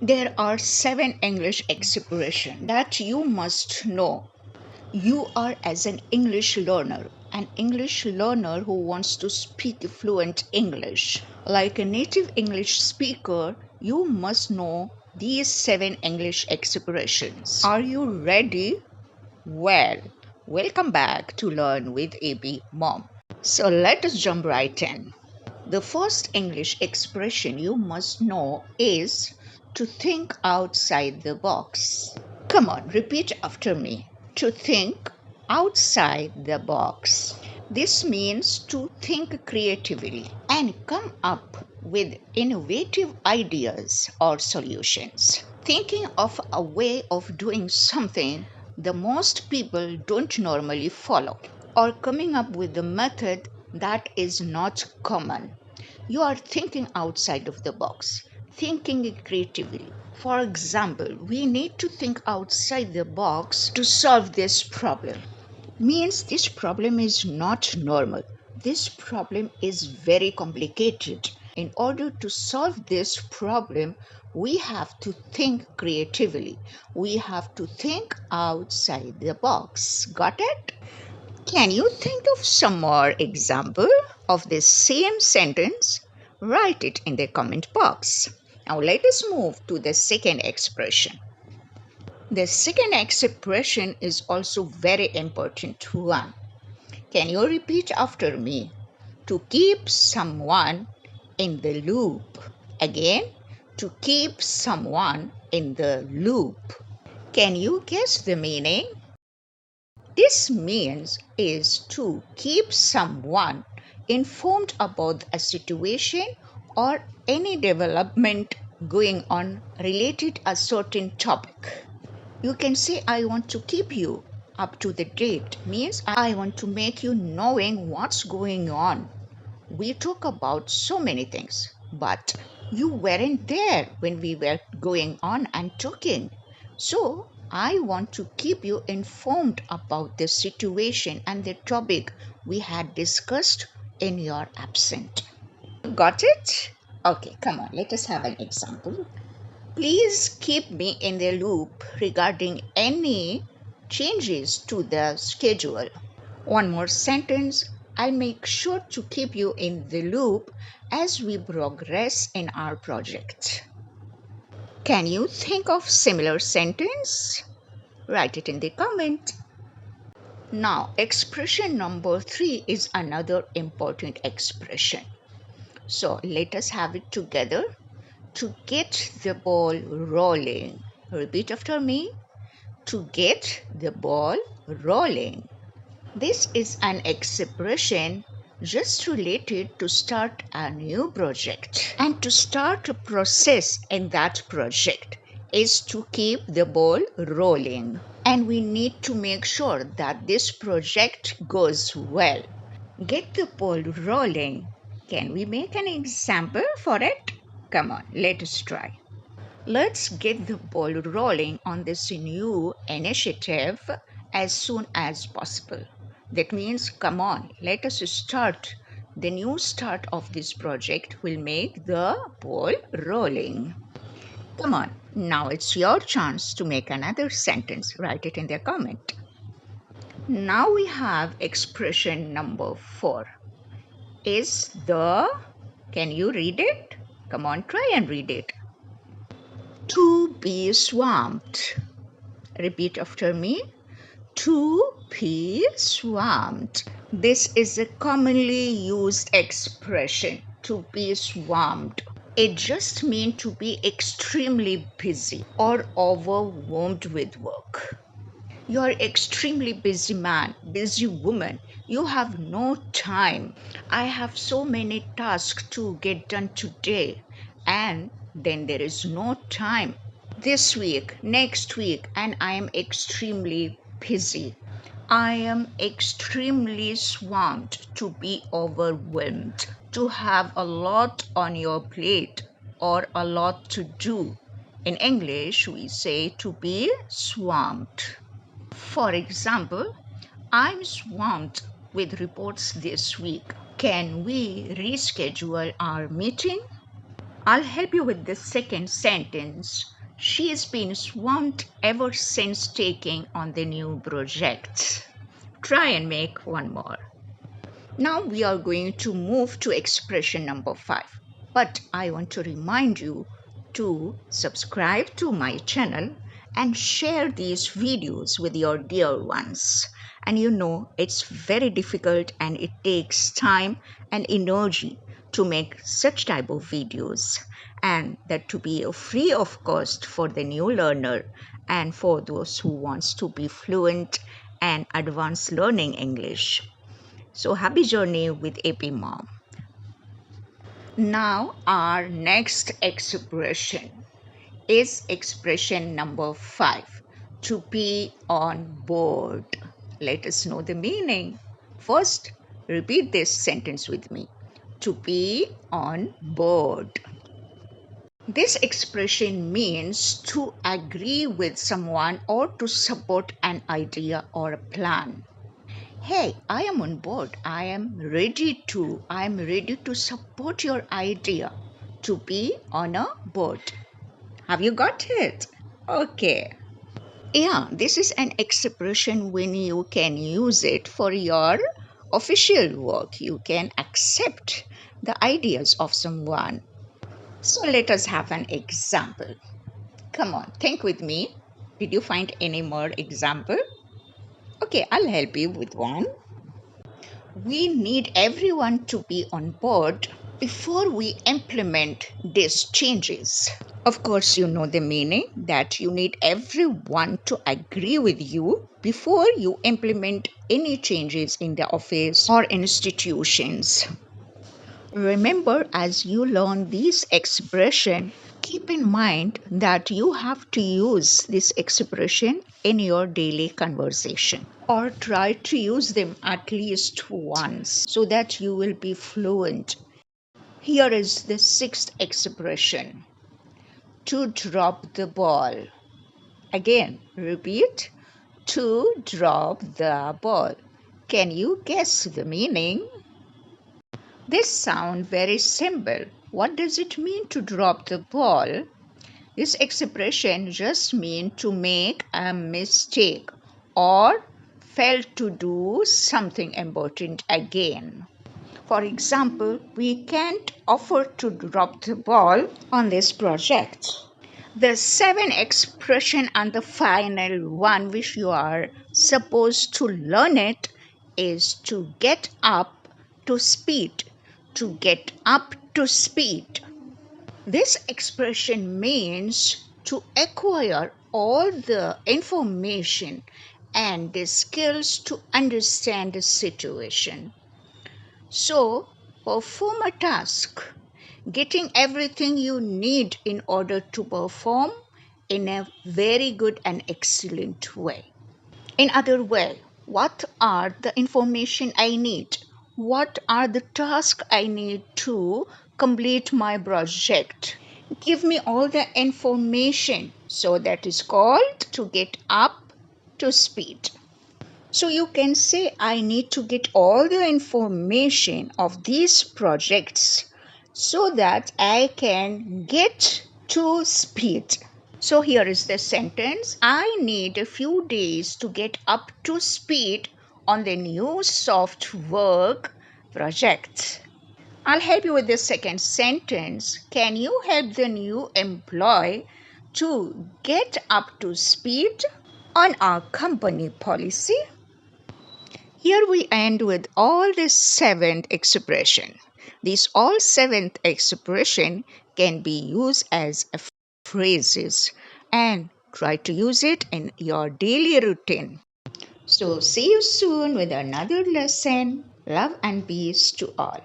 There are 7 English expressions that you must know. You are as an English learner who wants to speak fluent English. Like a native English speaker, you must know these 7 English expressions. Are you ready? Well, welcome back to Learn with ABmom. So let us jump right in. The first English expression you must know is to think outside the box. Come on, repeat after me. To think outside the box. This means to think creatively and come up with innovative ideas or solutions. Thinking of a way of doing something the most people don't normally follow, or coming up with a method that is not common. You are thinking outside of the box, thinking creatively. For example, we need to think outside the box to solve this problem. Means this problem is not normal. This problem is very complicated. In order to solve this problem, we have to think creatively. We have to think outside the box. Got it? Can you think of some more example of this same sentence? Write it in the comment box. Now let us move to the second expression. The second expression is also very important one. Can you repeat after me? To keep someone in the loop. Again, to keep someone in the loop. Can you guess the meaning? This means is to keep someone informed about a situation or any development going on related a certain topic. You can say I want to keep you up to the date means I want to make you knowing what's going on. We talk about so many things, but you weren't there when we were going on and talking. So I want to keep you informed about the situation and the topic we had discussed in your absence. Got it? Okay, come on, let us have an example. Please keep me in the loop regarding any changes to the schedule. One more sentence. I'll make sure to keep you in the loop as we progress in our project. Can you think of similar sentence? Write it in the comment. Now, expression number 3 is another important expression. So let us have it together. To get the ball rolling. Repeat after me. To get the ball rolling. This is an expression just related to start a new project. And to start a process in that project is to keep the ball rolling. And we need to make sure that this project goes well. Get the ball rolling. Can we make an example for it? Come on, let us try. Let's get the ball rolling on this new initiative as soon as possible. That means, come on, let us start. The new start of this project will make the ball rolling. Come on, now it's your chance to make another sentence. Write it in the comment. Now we have expression number 4. Is the, can you read it? Come on, try and read it. To be swamped. Repeat after me. To be swamped. This is a commonly used expression, to be swamped. It just means to be extremely busy or overwhelmed with work. You're extremely busy man, busy woman. You have no time. I have so many tasks to get done today, and then there is no time. This week, next week, and I am extremely busy. I am extremely swamped, to be overwhelmed, to have a lot on your plate or a lot to do. In English, we say to be swamped. For example, I'm swamped with reports this week. Can we reschedule our meeting? I'll help you with the second sentence. She's been swamped ever since taking on the new project. Try and make one more. Now we are going to move to expression number 5. But I want to remind you to subscribe to my channel and share these videos with your dear ones. And you know, it's very difficult and it takes time and energy to make such type of videos, and that to be free of cost for the new learner and for those who wants to be fluent and advanced learning English. So happy journey with ABmom. Now our next expression is expression number 5, to be on board. Let us know the meaning. First, repeat this sentence with me. To be on board. This expression means to agree with someone or to support an idea or a plan. Hey, I am on board. I am ready to support your idea, to be on a board. Have you got it? Okay. Yeah, this is an expression when you can use it for your official work. You can accept the ideas of someone. So let us have an example. Come on, think with me. Did you find any more example? Okay, I'll help you with one. We need everyone to be on board before we implement these changes. Of course, you know the meaning that you need everyone to agree with you before you implement any changes in the office or institutions. Remember, as you learn this expression, keep in mind that you have to use this expression in your daily conversation, or try to use them at least once so that you will be fluent. Here is the sixth expression, to drop the ball. Again, repeat, to drop the ball. Can you guess the meaning? This sounds very simple. What does it mean to drop the ball? This expression just means to make a mistake or fail to do something important again. For example, we can't afford to drop the ball on this project. The seven expression and the final one which you are supposed to learn it is to get up to speed. To get up to speed. This expression means to acquire all the information and the skills to understand the situation. So, perform a task, getting everything you need in order to perform in a very good and excellent way. In other words, what are the information I need? What are the tasks I need to complete my project? Give me all the information. So that is called to get up to speed. So you can say, I need to get all the information of these projects so that I can get to speed. So here is the sentence. I need a few days to get up to speed on the new soft work project. I'll help you with the second sentence. Can you help the new employee to get up to speed on our company policy? Here we end with all the seventh expression. These all seventh expression can be used as phrases, and try to use it in your daily routine. So see you soon with another lesson. Love and peace to all.